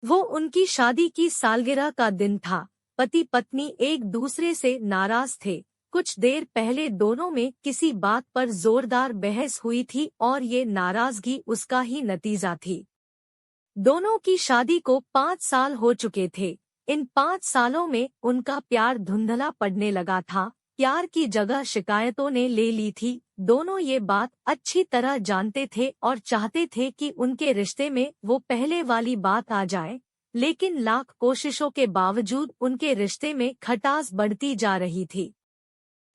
वो उनकी शादी की सालगिरह का दिन था। पति पत्नी एक दूसरे से नाराज थे। कुछ देर पहले दोनों में किसी बात पर जोरदार बहस हुई थी और ये नाराजगी उसका ही नतीजा थी। दोनों की शादी को 5 साल हो चुके थे। इन 5 सालों में उनका प्यार धुंधला पड़ने लगा था। प्यार की जगह शिकायतों ने ले ली थी। दोनों ये बात अच्छी तरह जानते थे और चाहते थे कि उनके रिश्ते में वो पहले वाली बात आ जाए, लेकिन लाख कोशिशों के बावजूद उनके रिश्ते में खटास बढ़ती जा रही थी।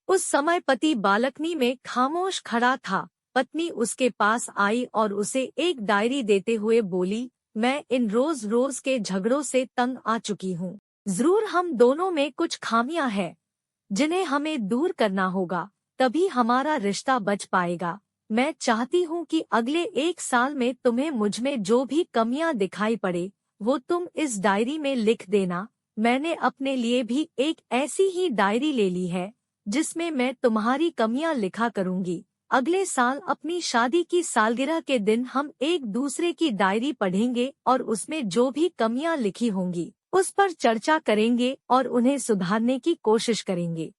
उस समय पति बालकनी में खामोश खड़ा था। पत्नी उसके पास आई और उसे एक डायरी देते हुए बोली, मैं इन रोज रोज के झगड़ों से तंग आ चुकी हूँ। जरूर हम दोनों में कुछ खामियां हैं जिन्हें हमें दूर करना होगा, तभी हमारा रिश्ता बच पाएगा। मैं चाहती हूँ कि अगले 1 साल में तुम्हें मुझमें जो भी कमियां दिखाई पड़े वो तुम इस डायरी में लिख देना। मैंने अपने लिए भी एक ऐसी ही डायरी ले ली है जिसमें मैं तुम्हारी कमियां लिखा करूंगी। अगले साल अपनी शादी की सालगिरह के दिन हम एक दूसरे की डायरी पढ़ेंगे और उसमें जो भी कमियां लिखी होंगी उस पर चर्चा करेंगे और उन्हें सुधारने की कोशिश करेंगे।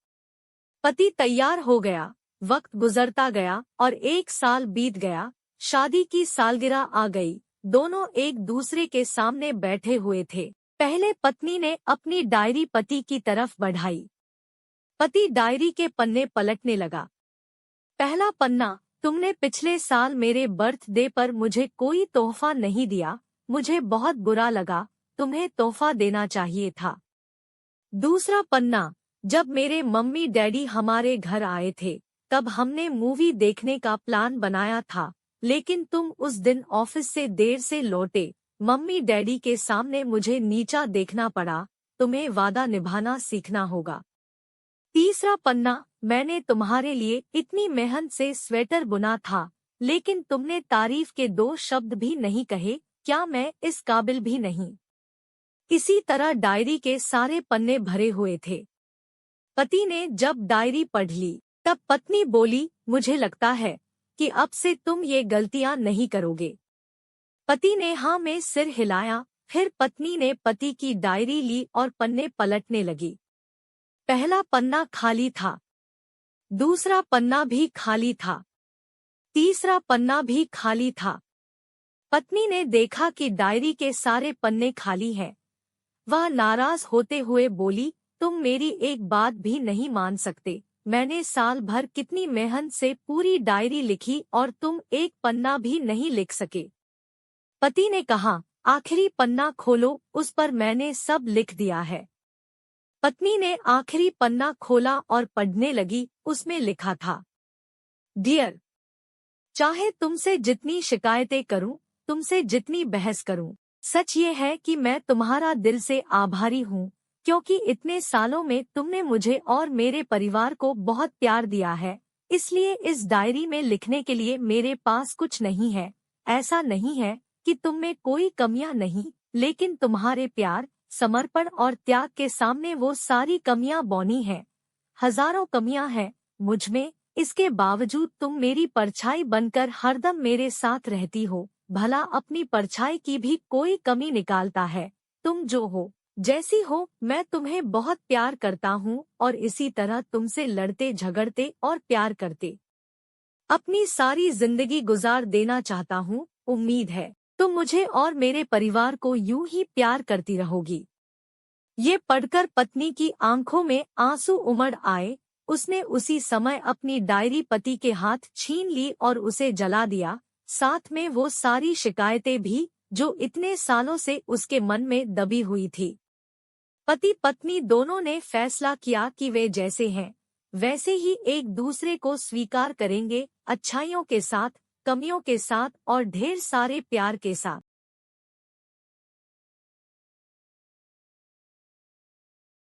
पति तैयार हो गया। वक्त गुजरता गया और 1 साल बीत गया। शादी की सालगिरह आ गई। दोनों एक दूसरे के सामने बैठे हुए थे। पहले पत्नी ने अपनी डायरी पति की तरफ बढ़ाई। पति डायरी के पन्ने पलटने लगा। पहला पन्ना, तुमने पिछले साल मेरे बर्थडे पर मुझे कोई तोहफा नहीं दिया। मुझे बहुत बुरा लगा। तुम्हें तोहफा देना चाहिए था। दूसरा पन्ना, जब मेरे मम्मी डैडी हमारे घर आए थे तब हमने मूवी देखने का प्लान बनाया था, लेकिन तुम उस दिन ऑफिस से देर से लौटे। मम्मी डैडी के सामने मुझे नीचा देखना पड़ा। तुम्हें वादा निभाना सीखना होगा। तीसरा पन्ना, मैंने तुम्हारे लिए इतनी मेहनत से स्वेटर बुना था, लेकिन तुमने तारीफ के 2 शब्द भी नहीं कहे। क्या मैं इस काबिल भी नहीं? इसी तरह डायरी के सारे पन्ने भरे हुए थे। पति ने जब डायरी पढ़ ली तब पत्नी बोली, मुझे लगता है कि अब से तुम ये गलतियां नहीं करोगे। पति ने हाँ में सिर हिलाया। फिर पत्नी ने पति की डायरी ली और पन्ने पलटने लगी। पहला पन्ना खाली था। दूसरा पन्ना भी खाली था। तीसरा पन्ना भी खाली था। पत्नी ने देखा कि डायरी के सारे पन्ने खाली हैं। वह नाराज होते हुए बोली, तुम मेरी एक बात भी नहीं मान सकते। मैंने साल भर कितनी मेहनत से पूरी डायरी लिखी और तुम एक पन्ना भी नहीं लिख सके। पति ने कहा, आखिरी पन्ना खोलो, उस पर मैंने सब लिख दिया है। पत्नी ने आखिरी पन्ना खोला और पढ़ने लगी। उसमें लिखा था, डियर, चाहे तुमसे जितनी शिकायतें करूं, तुमसे जितनी बहस करूं, सच ये है कि मैं तुम्हारा दिल से आभारी हूँ, क्योंकि इतने सालों में तुमने मुझे और मेरे परिवार को बहुत प्यार दिया है। इसलिए इस डायरी में लिखने के लिए मेरे पास कुछ नहीं है। ऐसा नहीं है कि तुम में कोई कमियां नहीं, लेकिन तुम्हारे प्यार, समर्पण और त्याग के सामने वो सारी कमियां बौनी हैं। हजारों कमियां हैं मुझ में, इसके बावजूद तुम मेरी परछाई बनकर हरदम मेरे साथ रहती हो। भला अपनी परछाई की भी कोई कमी निकालता है? तुम जो हो, जैसी हो, मैं तुम्हें बहुत प्यार करता हूँ और इसी तरह तुमसे लड़ते झगड़ते और प्यार करते अपनी सारी जिंदगी गुजार देना चाहता हूँ। उम्मीद है तुम मुझे और मेरे परिवार को यूं ही प्यार करती रहोगी। ये पढ़कर पत्नी की आंखों में आंसू उमड़ आए। उसने उसी समय अपनी डायरी पति के हाथ छीन ली और उसे जला दिया, साथ में वो सारी शिकायतें भी जो इतने सालों से उसके मन में दबी हुई थी। पति पत्नी दोनों ने फैसला किया कि वे जैसे हैं वैसे ही एक दूसरे को स्वीकार करेंगे, अच्छाइयों के साथ, कमियों के साथ और ढेर सारे प्यार के साथ।